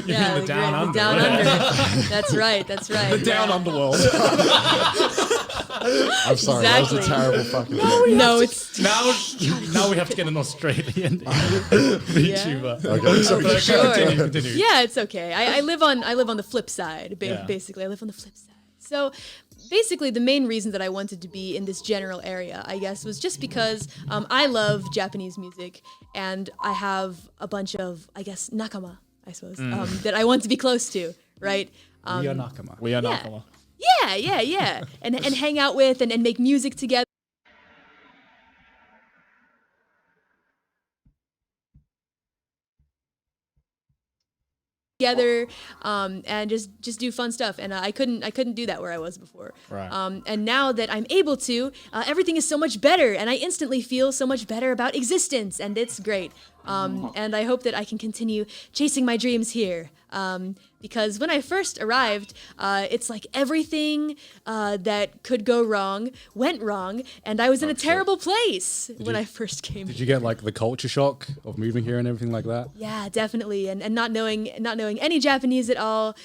Yeah, the down under. Down under. That's right. That's right. The down underworld. I'm sorry, that was a terrible fucking No, it's Now we have to get an Australian VTuber. Okay, so sure. Continue. Yeah, it's okay. I live on the flip side. Basically, I live on the flip side. So basically, the main reason that I wanted to be in this general area, I guess, was just because I love Japanese music, and I have a bunch of, I guess, nakama, I suppose, that I want to be close to, right? We are nakama. We are nakama. Yeah. And hang out with and make music together. And just do fun stuff, and I couldn't do that where I was before. Right. And now that I'm able to, everything is so much better, and I instantly feel so much better about existence, and it's great. And I hope that I can continue chasing my dreams here. Because when I first arrived, it's like everything that could go wrong went wrong, and I was in a terrible place when I first came. Did you get like the culture shock of moving here and everything like that? Yeah, definitely, and not knowing any Japanese at all,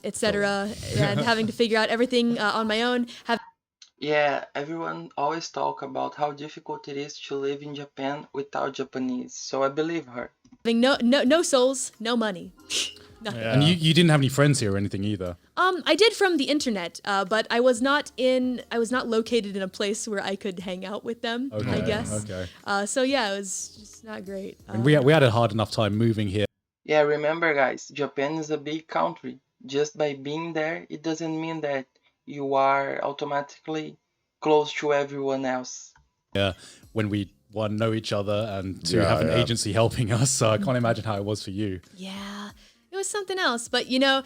etc., and having to figure out everything on my own. Yeah, everyone always talk about how difficult it is to live in Japan without Japanese, so I believe her. Having no souls, no money. Nothing. And you didn't have any friends here or anything either? I did from the internet, but I was not located in a place where I could hang out with them, I guess. Okay. So yeah, it was just not great. And we had a hard enough time moving here. Yeah, remember guys, Japan is a big country. Just by being there, it doesn't mean that you are automatically close to everyone else. Yeah, when we know each other and to have an agency helping us, so I can't imagine how it was for you. Yeah. It was something else, but I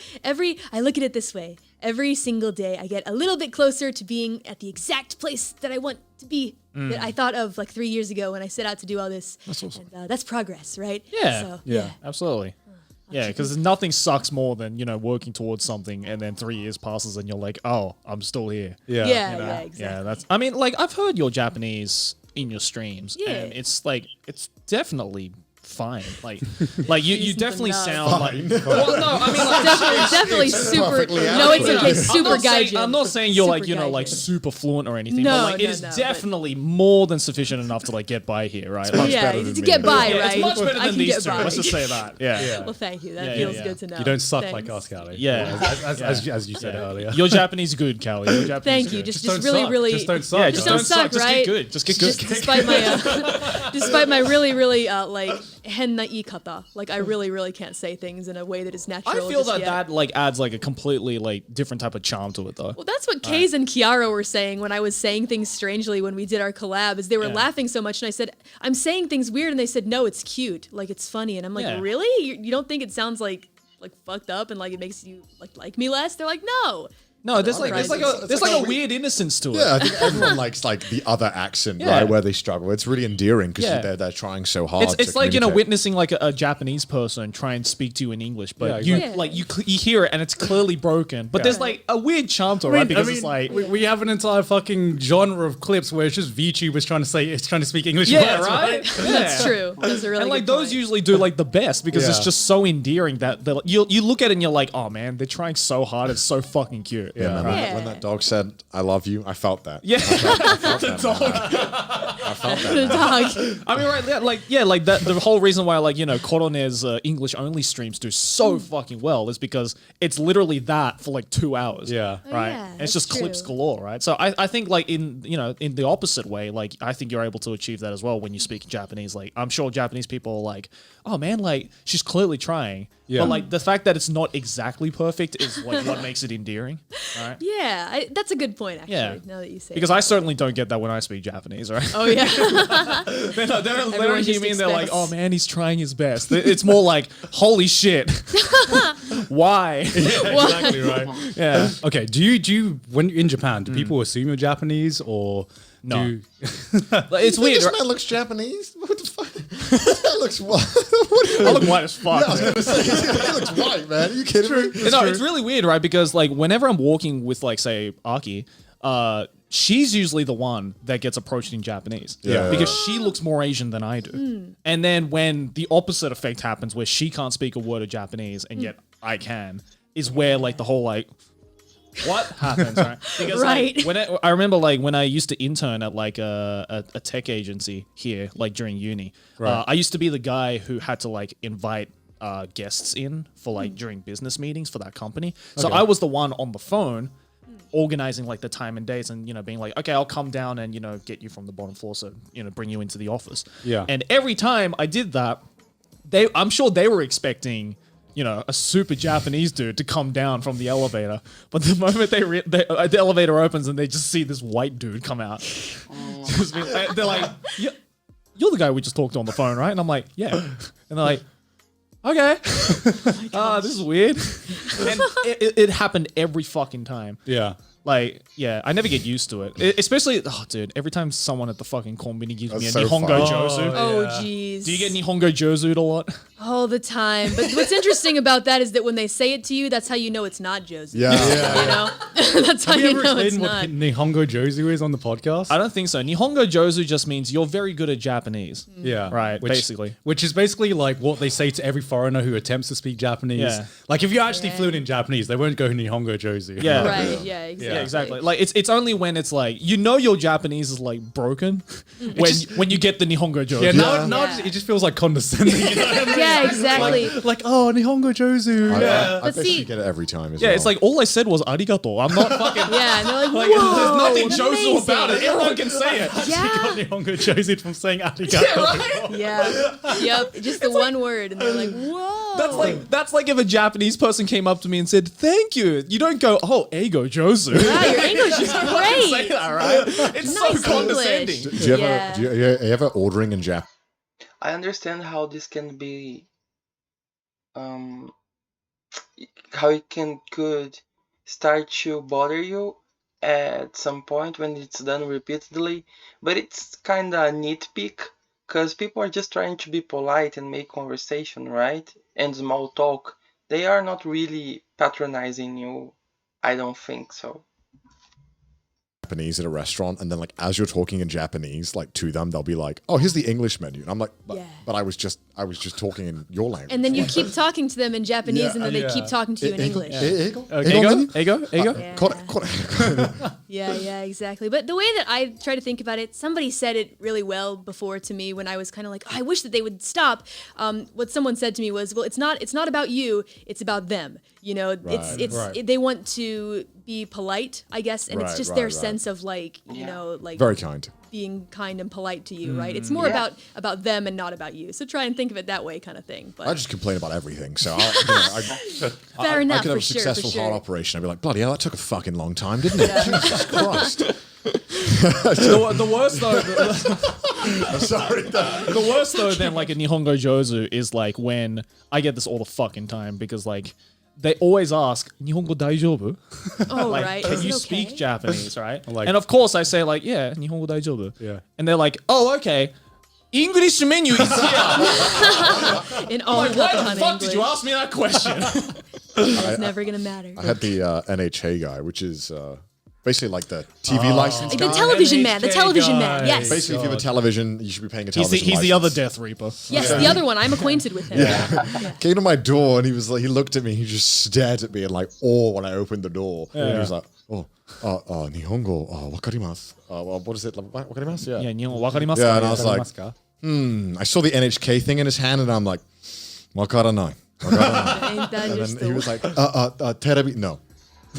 look at it this way. Every single day I get a little bit closer to being at the exact place that I want to be, that I thought of like 3 years ago when I set out to do all this. That's awesome. And, that's progress, right? Yeah, So, absolutely. Yeah, because nothing sucks more than, working towards something and then 3 years passes and you're like, oh, I'm still here. Yeah. Yeah, exactly. Yeah, I've heard your Japanese in your streams. Yeah. And it's definitely fine. Like you definitely sound like. Well, no, I mean like definitely super. perfectly No, it's okay. Super gaijin. I'm not saying you're like Super like gaijin. super fluent or anything. No, but like no, it is no, but- definitely more than sufficient enough to like get by here, right? Like, Yeah, better than to me. get by, yeah, right? it's much better I than can these get two. by. Let's just say that. Yeah. Well, thank you. That Yeah, feels yeah. good to know. You don't suck Thanks. like us, Callie. Yeah. As you said earlier. Your Japanese good, Callie. Your Japanese Thank you. good. Just don't really, suck. really. Just don't suck. Yeah, just don't suck, Just right? get good. Just get good. Despite my really, really like henna ikata, like I really can't say things in a way that is natural. I feel just that yet. that like adds like a completely like different type of charm to it though. Well, that's what Kaze and Kiara were saying when I was saying things strangely when we did our collab. Is they were laughing so much, and I said, "I'm saying things weird," and they said, "No, it's cute, like it's funny." And I'm like, Yeah. "Really? You don't think it sounds like fucked up and like it makes you like me less?" They're like, "No." No, there's like a a weird innocence to it. Yeah, I think everyone likes like the other accent, Yeah. right, where they struggle. It's really endearing because Yeah. they're trying so hard. It's to like communicate. witnessing like a Japanese person try and speak to you in English, but Yeah, you exactly. you hear it and it's clearly broken. But there's like a weird charm to it, right? Because it's like we have an entire fucking genre of clips where it's just VTubers trying to speak English yeah, words, right. That's true. That's a really And like good those point. usually do like the best because it's Yeah. just so endearing that you look at it and you're like, oh man, they're trying so hard. It's so fucking cute. Yeah, man, Yeah. when that dog said, "I love you," I felt that. Yeah. I felt that, man. I felt that. The man. dog. I mean, right, like that. The whole reason why, like, Korone's English only streams do so fucking well is because it's literally that for like 2 hours. Yeah. Right. yeah, And it's that's just clips true. galore, right? So I think like in the opposite way, like I think you're able to achieve that as well when you speak Japanese. Like I'm sure Japanese people are like, oh man, like she's clearly trying. Yeah. But like the fact that it's not exactly perfect is like what makes it endearing, right? Yeah, that's a good point actually. Yeah. Now that you say Because it. I certainly don't get that when I speak Japanese, right? Oh yeah. They don't Everyone hear just me and they're like, expects- oh man, he's trying his best. It's more like, holy shit. Why? Exactly right. Yeah. Okay. Do you when you're in Japan, do people assume you're Japanese or No. do Like, it's You think weird. This Right? man looks Japanese. What the fuck? This guy looks white. What do you I look white as fuck. I was gonna say he looks white, man. Are you kidding me? No, it's really weird, right? Because like whenever I'm walking with like say Aki, she's usually the one that gets approached in Japanese. Yeah. Because she looks more Asian than I do. And then when the opposite effect happens where she can't speak a word of Japanese and yet I can, is where like the whole like what happens, right? Because Right. like when I remember like when I used to intern at like a tech agency here, like during uni, I used to be the guy who had to like invite guests in for like during business meetings for that company. So I was the one on the phone organizing like the time and dates and, you know, being like, okay, I'll come down and, you know, get you from the bottom floor. So, you know, bring you into the office. Yeah. And every time I did that, I'm sure they were expecting, you know, a super Japanese dude to come down from the elevator. But the moment the elevator opens and they just see this white dude come out, they're like, you're the guy we just talked to on the phone, right? And I'm like, yeah. And they're like, okay. This is weird. And it happened every fucking time. Yeah. Like, yeah, I never get used to it. Especially, dude, every time someone at the fucking konbini gives me a so Nihongo funny. Jozu. Oh, jeez. Do you get Nihongo Jozu'd a lot? All the time. But what's interesting about that is that when they say it to you, that's how you know it's not Josie. Yeah. You know? That's how Have you you ever know it's explained what not. Nihongo Jozu is on the podcast? I don't think so. Nihongo Jozu just means you're very good at Japanese. Yeah. Right, basically. Which is basically like what they say to every foreigner who attempts to speak Japanese. Yeah. Like if you're actually fluent in Japanese, they won't go Nihongo Jozu. Yeah. Right, yeah, exactly. Yeah, exactly. Like it's only when it's like you know your Japanese is like broken when you get the Nihongo Jozu. Yeah, now Yeah. it just feels like condescending. You know what I mean? Yeah, exactly. Like, oh, Nihongo Jozu. I But bet see- you get it every time as Yeah, well. it's like all I said was arigato. I'm not fucking. Yeah, and they're like, Like, whoa, there's nothing Jozu amazing. about it. Everyone can say it. Yeah, Nihongo Jozu from saying arigato. yeah, yep. Just the one word, and they're like, whoa. That's like if a Japanese person came up to me and said thank you. You don't go, oh, ego Jozu. Wow, your English is Say great. that, right? It's Nice so condescending. English. do you ever Yeah. do you ever ordering in Japan? I understand how this can be, how it could start to bother you at some point when it's done repeatedly, but it's kind of nitpick because people are just trying to be polite and make conversation, right? And small talk. They are not really patronizing you. I don't think so. Japanese at a restaurant, and then like as you're talking in Japanese, like to them, they'll be like, "Oh, here's the English menu," and I'm like, "But, Yeah. but I was just talking in your language." And then you keep talking to them in Japanese, Yeah, and then they keep talking to you in English. Ego? Ego? Yeah. Ego? Yeah, exactly. But the way that I try to think about it, somebody said it really well before to me when I was kind of like, oh, I wish that they would stop. What someone said to me was, well, it's not about you, it's about them. You know, they want to be polite, I guess, and it's Right, just right, their right. sense of like, you know, like Very kind. being kind and polite to you, right? It's more Yeah. about them and not about you. So try and think of it that way, kind of thing. But I just complain about everything, so fair enough, I could have for a sure, successful for sure. heart operation. I'd be like, bloody hell, that took a fucking long time, didn't it? Jesus Christ. The worst though. I'm sorry. The worst though than like a Nihongo Jozu is like when I get this all the fucking time because like they always ask Nihongo daijoubu? Oh, Like, right. can Is you it speak okay? Japanese, right? Like- and of course I say like, yeah, Nihongo daijoubu. Yeah. And they're like, oh, okay. English menu is here. In all Like, why ton the of fuck English. did you ask me that question? It's never gonna matter. I had the NHA guy, which is basically like the TV license The guy. television man. The NHK television man. guy. Yes. Basically, if you have a television, you should be paying a he's television the other license. Death Reaper. Yes, the other one. I'm acquainted with him. Came to my door and he was like, he looked at me, he just stared at me in like awe when I opened the door. And he was like, Nihongo, wakarimasu. What is it? Wakarimasu? Yeah, Yeah. Nihongo wakarimasu? Yeah, and I was like, I saw the NHK thing in his hand and I'm like, wakaranai. Ain't that And just then he the was like, terebi, no.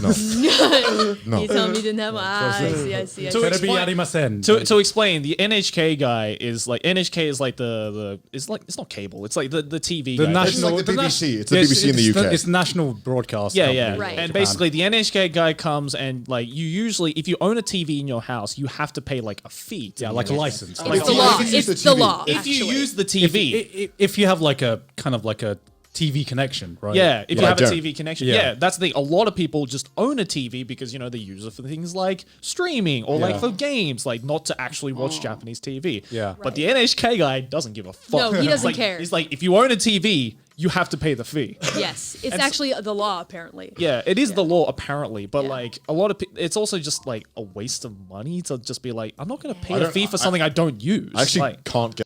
No. You tell me you didn't have. I see. To Terebi explain- arimasen. To explain, the NHK guy is like NHK is like the it's not cable. It's like the TV The guy. national, like the na- BBC. It's the Yes, BBC in the it's UK. It's national broadcast. Yeah, company yeah. in Right. And Japan. basically, the NHK guy comes and like you usually, if you own a TV in your house, you have to pay like a fee. To yeah, use like a it. license. It's Like, the you law. can use It's the the TV. law. If you actually. use the TV, if you have like a kind of like a TV connection, right? yeah, if you I have a don't. TV connection, Yeah. yeah, that's the thing. A lot of people just own a TV because you know they use it for things like streaming or like Yeah. for games, like not to actually watch Japanese TV. Yeah. But the NHK guy doesn't give a fuck. No, he doesn't Like, care. He's like, if you own a TV, you have to pay the fee. Yes, it's actually the law apparently. Yeah, it is the law apparently, but like a lot of it's also just like a waste of money to just be like, I'm not going to pay a fee for something I don't use. I actually like, can't get.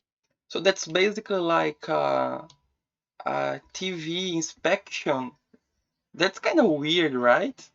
So that's basically like a TV inspection. That's kind of weird, right?